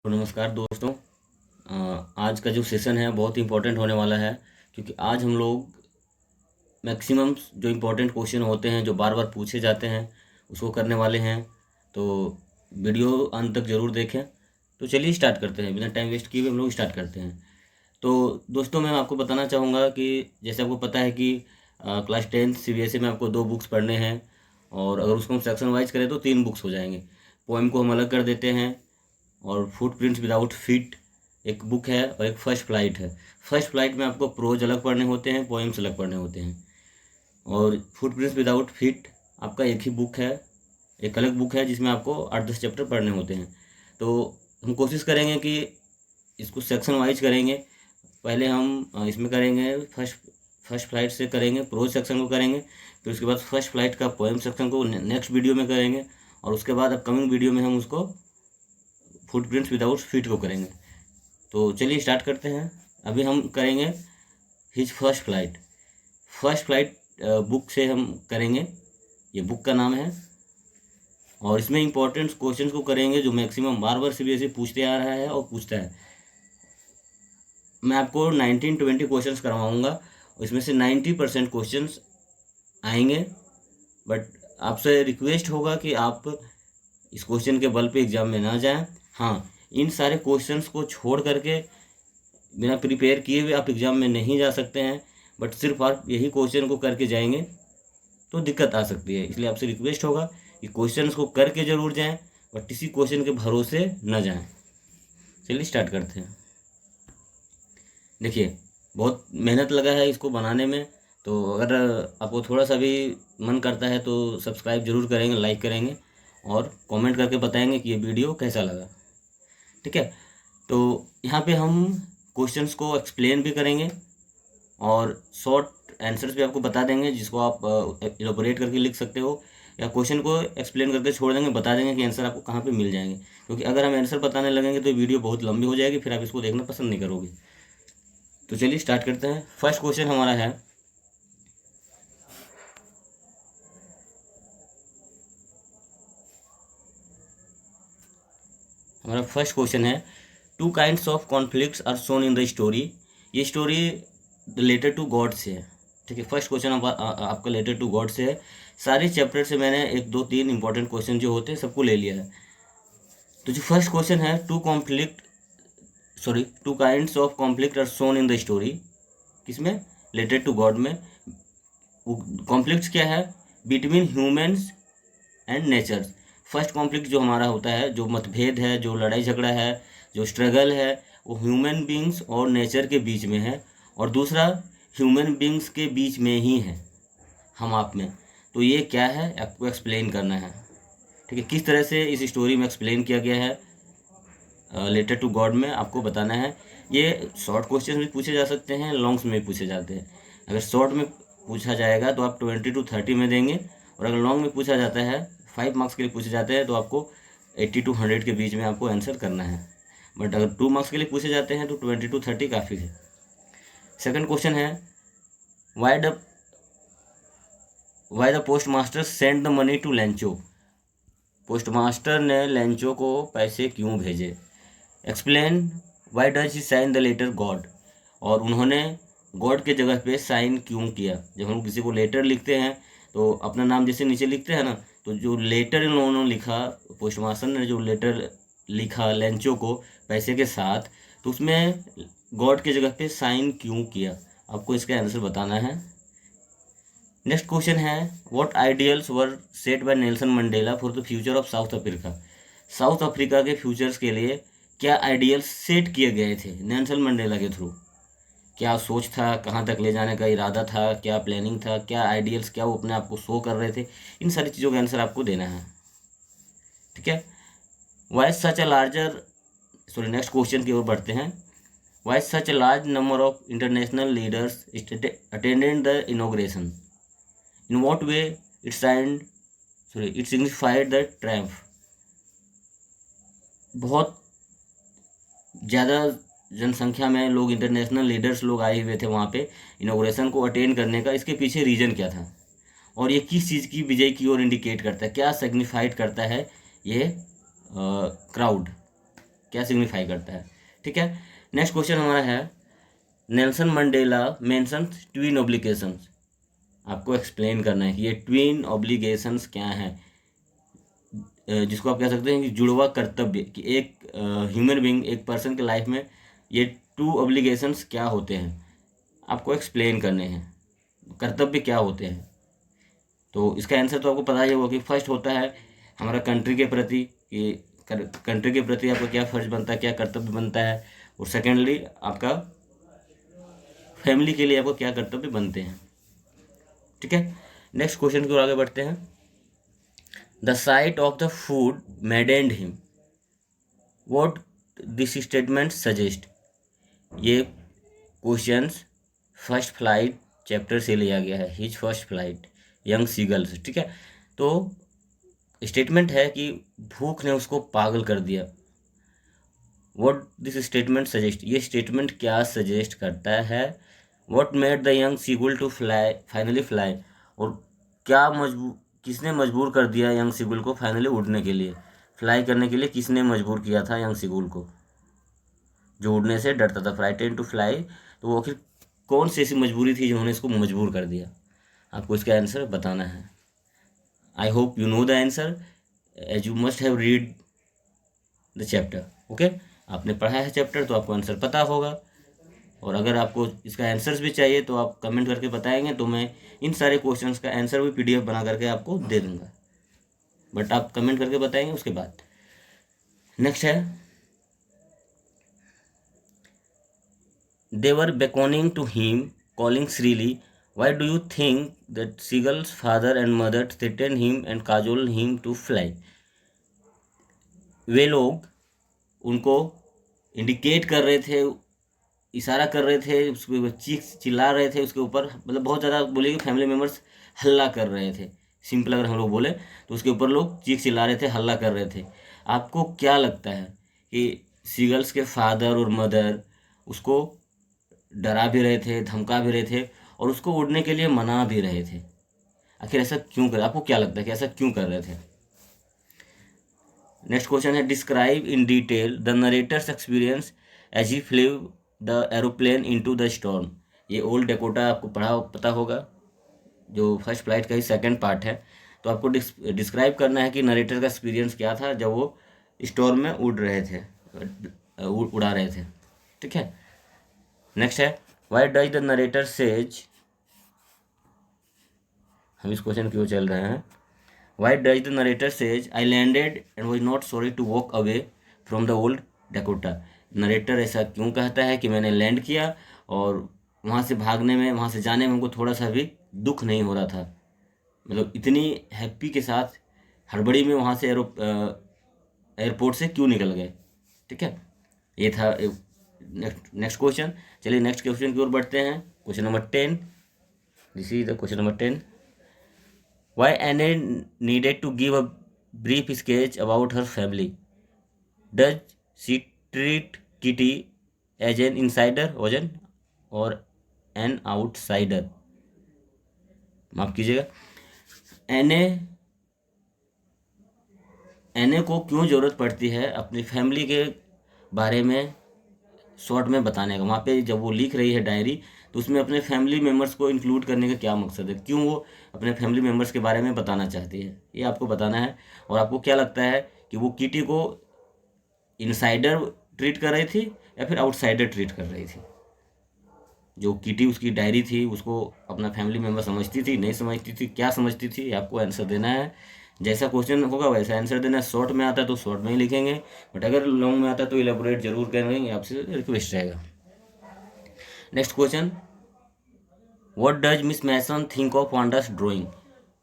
तो नमस्कार दोस्तों। आज का जो सेशन है बहुत इम्पोर्टेंट होने वाला है, क्योंकि आज हम लोग मैक्सिमम जो इम्पोर्टेंट क्वेश्चन होते हैं जो बार बार पूछे जाते हैं उसको करने वाले हैं। तो वीडियो अंत तक ज़रूर देखें। तो चलिए स्टार्ट करते हैं, बिना टाइम वेस्ट किए हुए हम लोग स्टार्ट करते हैं। तो दोस्तों, मैं आपको बताना चाहूँगा कि जैसे आपको पता है कि क्लास 10 CBSE में आपको 2 बुक्स पढ़ने हैं, और अगर उसको हम सेक्शन वाइज करें तो 3 बुक्स हो जाएंगे। पोएम को हम अलग कर देते हैं, और फुटप्रिंट्स विदाउट फीट एक बुक है, और एक फर्स्ट फ्लाइट है। फर्स्ट फ्लाइट में आपको प्रोज अलग पढ़ने होते हैं, पोएम्स अलग पढ़ने होते हैं। और फुटप्रिंट्स विदाउट फीट आपका एक ही बुक है, एक अलग बुक है जिसमें आपको 8-10 चैप्टर पढ़ने होते हैं। तो हम कोशिश करेंगे कि इसको सेक्शन वाइज करेंगे। पहले हम इसमें करेंगे फर्स्ट फ्लाइट से करेंगे, प्रोज सेक्शन को करेंगे, फिर उसके बाद फर्स्ट फ्लाइट का पोएम सेक्शन को नेक्स्ट वीडियो में करेंगे, और उसके बाद अपकमिंग वीडियो में हम उसको फुटप्रिंट्स विदाउट फीट को करेंगे। तो चलिए स्टार्ट करते हैं। अभी हम करेंगे his first flight. First flight book से हम करेंगे, ये बुक का नाम है, और इसमें इंपॉर्टेंट क्वेश्चंस को करेंगे जो मैक्सिमम बार बार CBSE पूछते आ रहा है और पूछता है। मैं आपको 19-20 क्वेश्चंस करवाऊँगा, इसमें से 90% क्वेश्चंस आएंगे। बट आपसे रिक्वेस्ट होगा कि आप इस क्वेश्चन के बल पे एग्ज़ाम में ना जाएं। हाँ, इन सारे क्वेश्चंस को छोड़ करके बिना प्रिपेयर किए हुए आप एग्ज़ाम में नहीं जा सकते हैं। बट सिर्फ आप यही क्वेश्चन को करके जाएंगे तो दिक्कत आ सकती है, इसलिए आपसे रिक्वेस्ट होगा कि क्वेश्चंस को करके ज़रूर जाएं, बट किसी क्वेश्चन के भरोसे न जाएं। चलिए स्टार्ट करते हैं। देखिए, बहुत मेहनत लगा है इसको बनाने में, तो अगर आपको थोड़ा सा भी मन करता है तो सब्सक्राइब जरूर करेंगे, लाइक करेंगे, और कमेंट करके बताएंगे कि ये वीडियो कैसा लगा। ठीक है, तो यहाँ पे हम क्वेश्चंस को एक्सप्लेन भी करेंगे, और शॉर्ट आंसर्स भी आपको बता देंगे जिसको आप इलोबोरेट करके लिख सकते हो, या क्वेश्चन को एक्सप्लेन करके छोड़ देंगे, बता देंगे कि आंसर आपको कहाँ पे मिल जाएंगे। क्योंकि अगर हम आंसर बताने लगेंगे तो वीडियो बहुत लंबी हो जाएगी, फिर आप इसको देखना पसंद नहीं करोगे। तो चलिए स्टार्ट करते हैं। फर्स्ट क्वेश्चन हमारा है, two kinds of conflicts are shown in the story. ये स्टोरी रिलेटेड टू गॉड से है। ठीक है, फर्स्ट क्वेश्चन आपका रिलेटेड टू गॉड से है। सारे चैप्टर से मैंने 1-2-3 इंपॉर्टेंट क्वेश्चन जो होते हैं सबको ले लिया है। तो जो फर्स्ट क्वेश्चन है, two kinds of conflict are shown in the story, किसमें? रिलेटेड टू गॉड में। कॉन्फ्लिक्ट्स क्या है? Between humans and nature. First conflict जो हमारा होता है, जो मतभेद है, जो लड़ाई झगड़ा है, जो स्ट्रगल है, वो ह्यूमन बींग्स और नेचर के बीच में है, और दूसरा ह्यूमन बींग्स के बीच में ही है, हम आप में। तो ये क्या है आपको एक्सप्लेन करना है। ठीक है, किस तरह से इस स्टोरी में एक्सप्लेन किया गया है रिलेटेड टू गॉड में आपको बताना है। ये शॉर्ट क्वेश्चन भी पूछे जा सकते हैं, लॉन्ग्स में भी पूछे जाते हैं। अगर शॉर्ट में पूछा जाएगा तो आप 20-30 में देंगे, और अगर लॉन्ग में पूछा जाता है, 5 मार्क्स के लिए पूछे जाते हैं, तो आपको 80-100 के बीच में आपको आंसर करना है। बट अगर 2 मार्क्स के लिए पूछे जाते हैं तो 20-30 काफ़ी है। सेकंड क्वेश्चन है, why the post master send the money to Lencho. Post master ने लेंचो को पैसे क्यों भेजे? Explain why does he sign the letter god. और उन्होंने गॉड के जगह पे साइन क्यों किया? जब हम किसी को लेटर लिखते हैं तो अपना नाम जैसे नीचे लिखते हैं ना, तो जो लेटर इन लोगों ने लिखा, पोस्ट मास्टर ने जो लेटर लिखा लेंचो को पैसे के साथ, तो उसमें गॉड के जगह पे साइन क्यों किया? आपको इसका आंसर बताना है। नेक्स्ट क्वेश्चन है, what ideals were set bye Nelson Mandela for the future of south Africa. South Africa के फ्यूचर्स के लिए क्या आइडियल्स सेट किए गए थे नेल्सन मंडेला के थ्रू? क्या सोच था, कहाँ तक ले जाने का इरादा था, क्या प्लानिंग था, क्या आइडियल्स, क्या वो अपने आप को शो कर रहे थे? इन सारी चीज़ों का आंसर आपको देना है। ठीक है, why such a larger next question की ओर बढ़ते हैं। Why such a large number of international leaders attended the inauguration? In what way it signified the triumph? बहुत ज़्यादा जनसंख्या में लोग, इंटरनेशनल लीडर्स लोग आए हुए थे वहाँ पे इनॉग्रेशन को अटेंड करने का। इसके पीछे रीज़न क्या था, और ये किस चीज़ की विजय की ओर इंडिकेट करता है, क्या सिग्निफाइड करता है ये क्राउड? क्या सिग्निफाई करता है। ठीक है, नेक्स्ट क्वेश्चन हमारा है Nelson Mandela mentions twin obligations. आपको एक्सप्लेन करना है कि ये ट्विन ऑब्लिगेशंस क्या हैं, जिसको आप कह सकते हैं कि जुड़वा कर्तव्य, कि एक ह्यूमन बीइंग, एक पर्सन के लाइफ में ये टू ऑब्लिगेशंस क्या होते हैं, आपको एक्सप्लेन करने हैं, कर्तव्य क्या होते हैं। तो इसका आंसर तो आपको पता ही होगा कि फर्स्ट होता है हमारा कंट्री के प्रति, कि कंट्री के प्रति आपका क्या फर्ज बनता है, क्या कर्तव्य बनता है, और सेकेंडली आपका फैमिली के लिए आपको क्या कर्तव्य बनते हैं। ठीक है, नेक्स्ट क्वेश्चन की ओर आगे बढ़ते हैं। The site of the food मैडेंड him, what this statement suggest. ये क्वेश्चंस फर्स्ट फ्लाइट चैप्टर से लिया गया है, his first flight young seagulls. ठीक है, तो स्टेटमेंट है कि भूख ने उसको पागल कर दिया। व्हाट दिस स्टेटमेंट सजेस्ट, ये स्टेटमेंट क्या सजेस्ट करता है। What made the young seagull to fly finally fly, और क्या किसने मजबूर कर दिया यंग सीगुल को फाइनली उड़ने के लिए, फ्लाई करने के लिए किसने मजबूर किया था यंग सीगुल को, जो उड़ने से डरता था, फ्राइटेन टू फ्लाई। तो वो आखिर कौन सी ऐसी मजबूरी थी जिन्होंने इसको मजबूर कर दिया, आपको इसका आंसर बताना है। I hope you know the answer as you must have read the chapter. Okay, आपने पढ़ा है चैप्टर तो आपको आंसर पता होगा, और अगर आपको इसका आंसर्स भी चाहिए तो आप कमेंट करके बताएंगे, तो मैं इन सारे क्वेश्चंस का आंसर भी PDF बना करके आपको दे दूंगा, बट आप कमेंट करके बताएंगे उसके बाद। नेक्स्ट है दे वर beckoning to him, calling shrilly. Why do you think that Seagull's father and mother threatened him and cajoled him to fly? वे लोग उनको इंडिकेट कर रहे थे, इशारा कर रहे थे, उसके चीख चिल्ला रहे थे उसके ऊपर, मतलब बहुत ज़्यादा बोले कि फैमिली मेम्बर्स हल्ला कर रहे थे। सिंपल अगर हम लोग बोले तो उसके ऊपर लोग चीख चिल्ला रहे थे, हल्ला कर रहे थे। आपको क्या लगता है कि सीगल्स के फादर और मदर उसको डरा भी रहे थे, धमका भी रहे थे, और उसको उड़ने के लिए मना भी रहे थे? आखिर ऐसा क्यों कर, आपको क्या लगता है कि ऐसा क्यों कर रहे थे? नेक्स्ट क्वेश्चन है describe in detail the narrator's experience as he flew the aeroplane into the storm. ये ओल्ड डेकोटा आपको पता होगा, जो फर्स्ट फ्लाइट का ही सेकंड पार्ट है। तो आपको डिस्क्राइब करना है कि नरेटर का एक्सपीरियंस क्या था जब वो स्टॉर्म में उड़ा रहे थे। ठीक है, नेक्स्ट है why does the narrator says, हम इस क्वेश्चन की ओर चल रहे हैं। Why does the narrator says I landed and was not sorry to walk away from the old Dakota. Narrator ऐसा क्यों कहता है कि मैंने लैंड किया और वहाँ से भागने में, वहाँ से जाने में हमको थोड़ा सा भी दुख नहीं हो रहा था, मतलब इतनी हैप्पी के साथ हड़बड़ी में वहाँ से एयरपोर्ट से क्यों निकल गए। ठीक है, ये था नेक्स्ट क्वेश्चन। चलिए नेक्स्ट क्वेश्चन की ओर बढ़ते हैं। Question number 10, this is the question number 10। Why Anne needed to give a brief sketch about her family. Does she treat Kitty as an insider वजन और एन आउटसाइडर। माफ कीजिएगा, एने को क्यों ज़रूरत पड़ती है अपनी फैमिली के बारे में शॉर्ट में बताने का। वहाँ पे जब वो लिख रही है डायरी, तो उसमें अपने फैमिली मेम्बर्स को इंक्लूड करने का क्या मकसद है, क्यों वो अपने फैमिली मेम्बर्स के बारे में बताना चाहती है, ये आपको बताना है। और आपको क्या लगता है कि वो किटी को इनसाइडर ट्रीट कर रही थी या फिर आउटसाइडर ट्रीट कर रही थी। जो किटी उसकी डायरी थी उसको अपना फैमिली मेम्बर समझती थी, नहीं समझती थी, क्या समझती थी, आपको आंसर देना है। जैसा क्वेश्चन होगा वैसा आंसर देना है। शॉर्ट में आता है तो शॉर्ट में ही लिखेंगे, बट अगर लॉन्ग में आता है तो इलेबोरेट जरूर करेंगे, आपसे रिक्वेस्ट रहेगा। Next question, what does Miss Mason think of Wanda's drawing.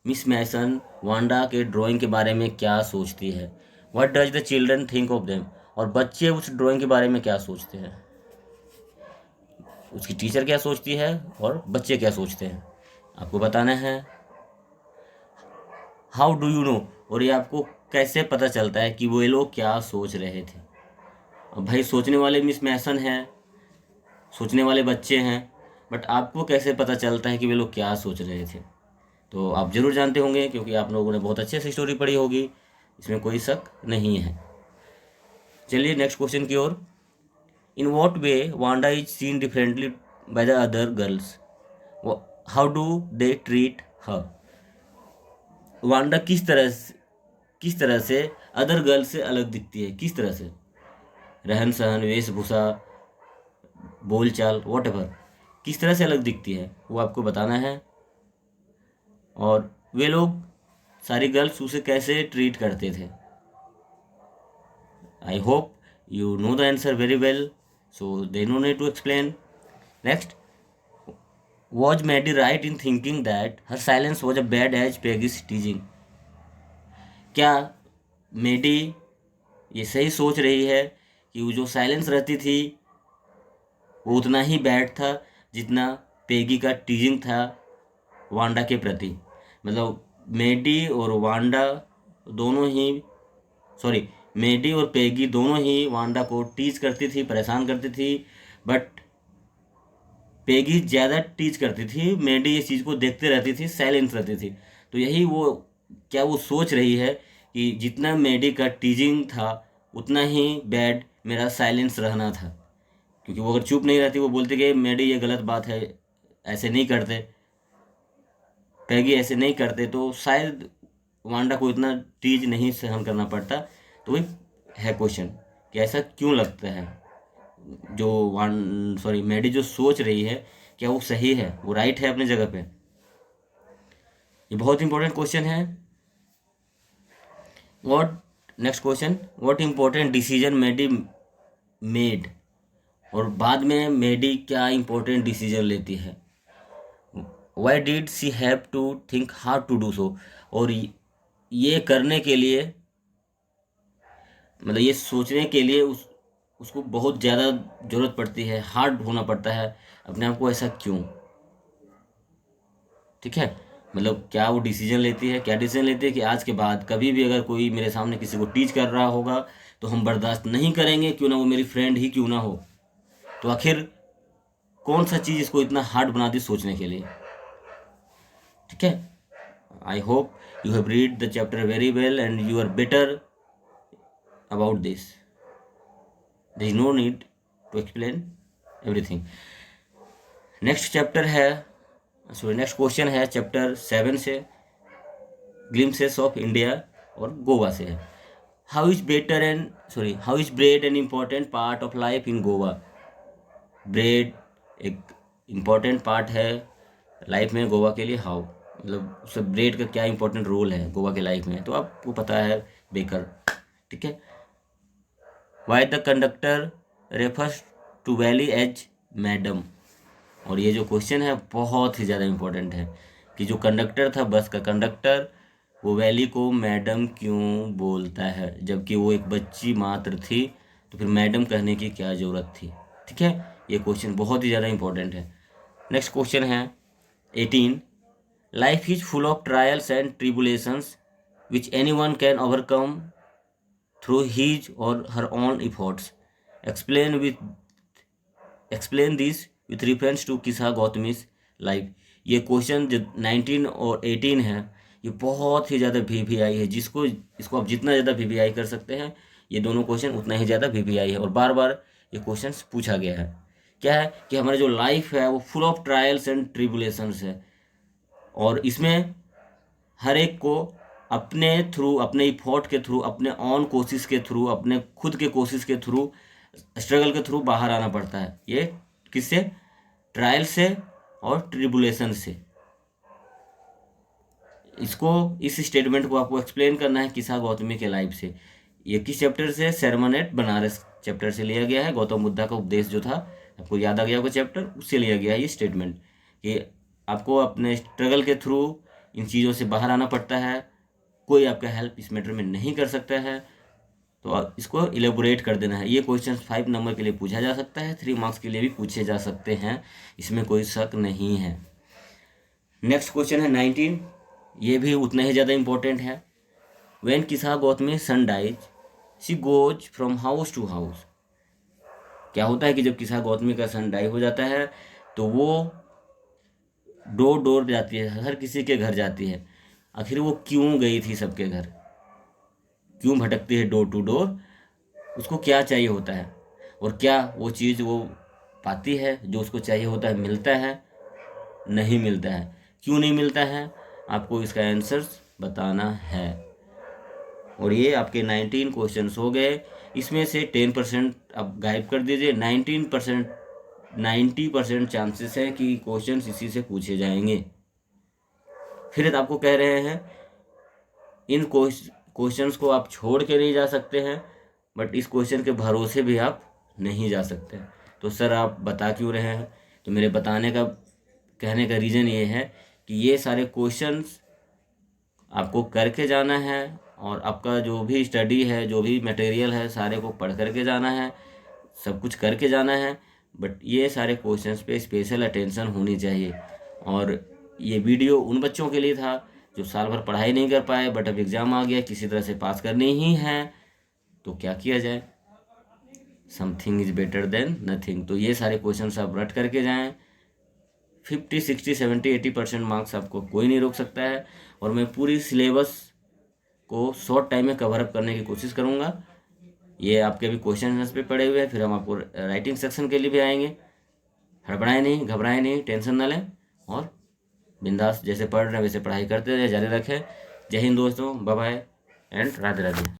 Miss Mason Wanda के ड्राइंग के बारे में क्या सोचती है। What does the children think of them, और बच्चे उस ड्राइंग के बारे में क्या सोचते हैं। उसकी टीचर क्या सोचती है और बच्चे क्या सोचते हैं, आपको बताना है। हाउ डू यू नो, और ये आपको कैसे पता चलता है कि वो लोग क्या सोच रहे थे। अब भाई सोचने वाले मिस मैसन हैं, सोचने वाले बच्चे हैं, बट आपको कैसे पता चलता है कि वे लोग क्या सोच रहे थे। तो आप ज़रूर जानते होंगे क्योंकि आप लोगों ने बहुत अच्छे से स्टोरी पढ़ी होगी, इसमें कोई शक नहीं है। चलिए नेक्स्ट क्वेश्चन की ओर। In what way Wanda is seen differently by the other girls, how do they treat her. Wanda किस तरह से अदर गर्ल से अलग दिखती है, किस तरह से, रहन सहन, वेशभूषा, बोलचाल, वॉट एवर, किस तरह से अलग दिखती है वो आपको बताना है। और वे लोग सारी गर्ल्स उसे कैसे ट्रीट करते थे। I hope you know the answer very well, so there no need to explain. Next, was Maddie right in thinking that her silence was a bad as Peggy's teasing. क्या Maddie ये सही सोच रही है कि वो जो साइलेंस रहती थी वो उतना ही बैड था जितना पेगी का टीजिंग था वांडा के प्रति। मतलब मेडी और वांडा दोनों ही, सॉरी, मेडी और पेगी दोनों ही वांडा को टीज करती थी, परेशान करती थी, बट पेगी ज़्यादा टीच करती थी, मेडी इस चीज़ को देखते रहती थी, साइलेंस रहती थी। तो यही वो, क्या वो सोच रही है कि जितना मेडी का टीजिंग था उतना ही बैड मेरा साइलेंस रहना था, क्योंकि वो अगर चुप नहीं रहती, वो बोलती कि मेडी ये गलत बात है, ऐसे नहीं करते, पैगी ऐसे नहीं करते, तो शायद वांडा को इतना टीज नहीं सहन करना पड़ता। तो वही है क्वेश्चन कि ऐसा क्यों लगता है, जो सॉरी मेडी जो सोच रही है क्या वो सही है, वो राइट है अपने जगह पे। ये बहुत इंपॉर्टेंट क्वेश्चन है। What, next question, what important decision Maddie made, और बाद में मेडी क्या इंपॉर्टेंट डिसीजन लेती है। Why did she have to think how to do so, और ये करने के लिए, मतलब ये सोचने के लिए उसको बहुत ज़्यादा ज़रूरत पड़ती है, हार्ड होना पड़ता है अपने आप को, ऐसा क्यों। ठीक है, मतलब क्या वो डिसीजन लेती है, क्या डिसीजन लेती है कि आज के बाद कभी भी अगर कोई मेरे सामने किसी को टीच कर रहा होगा तो हम बर्दाश्त नहीं करेंगे, क्यों ना वो मेरी फ्रेंड ही क्यों ना हो। तो आखिर कौन सा चीज़ इसको इतना हार्ड बना दी सोचने के लिए। ठीक है, I hope you have read the chapter very well and you are better about this, there is no need to explain everything. Next chapter है, सॉरी नेक्स्ट क्वेश्चन है चैप्टर 7 से, ग्लिम्पसेस ऑफ इंडिया, और गोवा से है। How is bread an important part of life in Goa. Bread एक important part है life में गोवा के लिए। हाउ, मतलब सब ब्रेड का क्या इंपॉर्टेंट रोल है गोवा के लाइफ में, तो आपको पता है बेकर। ठीक है, why the conductor refers to Valli as madam, और ये जो क्वेश्चन है बहुत ही ज़्यादा इम्पोर्टेंट है कि जो कंडक्टर था, बस का कंडक्टर, वो वैली को मैडम क्यों बोलता है, जबकि वो एक बच्ची मात्र थी, तो फिर मैडम कहने की क्या ज़रूरत थी। ठीक है, ये क्वेश्चन बहुत ही ज़्यादा इम्पोर्टेंट है। नेक्स्ट क्वेश्चन है 18, life is full of trials and tribulations which anyone can overcome through his or her own efforts, explain this with reference to Kisa Gotami's life. ये क्वेश्चन जो 19 और 18 है, ये बहुत ही ज़्यादा VVI है, इसको आप जितना ज़्यादा VVI कर सकते हैं, ये दोनों क्वेश्चन उतना ही ज़्यादा VVI है, और बार बार ये क्वेश्चन पूछा गया है। क्या है कि हमारी जो लाइफ है वो full of trials and tribulations है, और इसमें हर एक को अपने थ्रू, अपने इफोर्ट के थ्रू, अपने ऑन कोशिश के थ्रू, अपने खुद के कोशिश के थ्रू, स्ट्रगल के थ्रू बाहर आना पड़ता है। ये किससे, ट्रायल से और ट्रिबुलेशन से। इसको, इस स्टेटमेंट को आपको एक्सप्लेन करना है किस्सा गौतमी के लाइफ से। ये किस चैप्टर से, सरमन एट बनारस चैप्टर से लिया गया है। गौतम बुद्धा का उपदेश जो था, आपको याद आ गया होगा चैप्टर, उससे लिया गया है ये स्टेटमेंट, कि आपको अपने स्ट्रगल के थ्रू इन चीज़ों से बाहर आना पड़ता है, कोई आपका हेल्प इस मैटर में नहीं कर सकता है। तो इसको इलेबोरेट कर देना है। ये क्वेश्चन 5 नंबर के लिए पूछा जा सकता है, 3 मार्क्स के लिए भी पूछे जा सकते हैं, इसमें कोई शक नहीं है। नेक्स्ट क्वेश्चन है 19, ये भी उतना ही ज़्यादा इम्पोर्टेंट है। When Kisa Gotami son dies she goes from house to house. क्या होता है कि जब किस्सा गौतमी का सन डाई हो जाता है तो वो डोर डोर जाती है, हर किसी के घर जाती है। आखिर वो क्यों गई थी सबके घर, क्यों भटकती है डोर टू डोर, उसको क्या चाहिए होता है और क्या वो चीज़ वो पाती है, जो उसको चाहिए होता है मिलता है, नहीं मिलता है, क्यों नहीं मिलता है, आपको इसका आंसर्स बताना है। और ये आपके 19 क्वेश्चंस हो गए। इसमें से 10% आप गायब कर दीजिए। 19% 90% चांसेस है कि क्वेश्चंस इसी से पूछे जाएंगे। फिर आपको कह रहे हैं इन क्वेश्चंस को आप छोड़ के नहीं जा सकते हैं, बट इस क्वेश्चन के भरोसे भी आप नहीं जा सकते। तो सर आप बता क्यों रहे हैं? तो मेरे बताने का कहने का रीज़न ये है कि ये सारे क्वेश्चंस आपको करके जाना है और आपका जो भी स्टडी है, जो भी मटेरियल है, सारे को पढ़ करके जाना है, सब कुछ करके जाना है। बट ये सारे क्वेश्चंस पे स्पेशल अटेंशन होनी चाहिए। और ये वीडियो उन बच्चों के लिए था जो साल भर पढ़ाई नहीं कर पाए, बट अब एग्ज़ाम आ गया, किसी तरह से पास करनी ही है, तो क्या किया जाए? Something is better than nothing. तो ये सारे क्वेश्चंस आप रट करके जाएं। 50 60 70 80% मार्क्स आपको कोई नहीं रोक सकता है। और मैं पूरी सिलेबस को शॉर्ट टाइम में कवर अप करने की कोशिश करूँगा। ये आपके भी क्वेश्चन आंसर पे पड़े हुए हैं, फिर हम आपको राइटिंग सेक्शन के लिए भी आएंगे। हड़बड़ाएं नहीं, घबराएं नहीं, टेंशन ना लें और बिंदास जैसे पढ़ रहे हैं वैसे पढ़ाई करते रहे, जारी रखें। जय हिंद दोस्तों, bye bye and Radhe Radhe.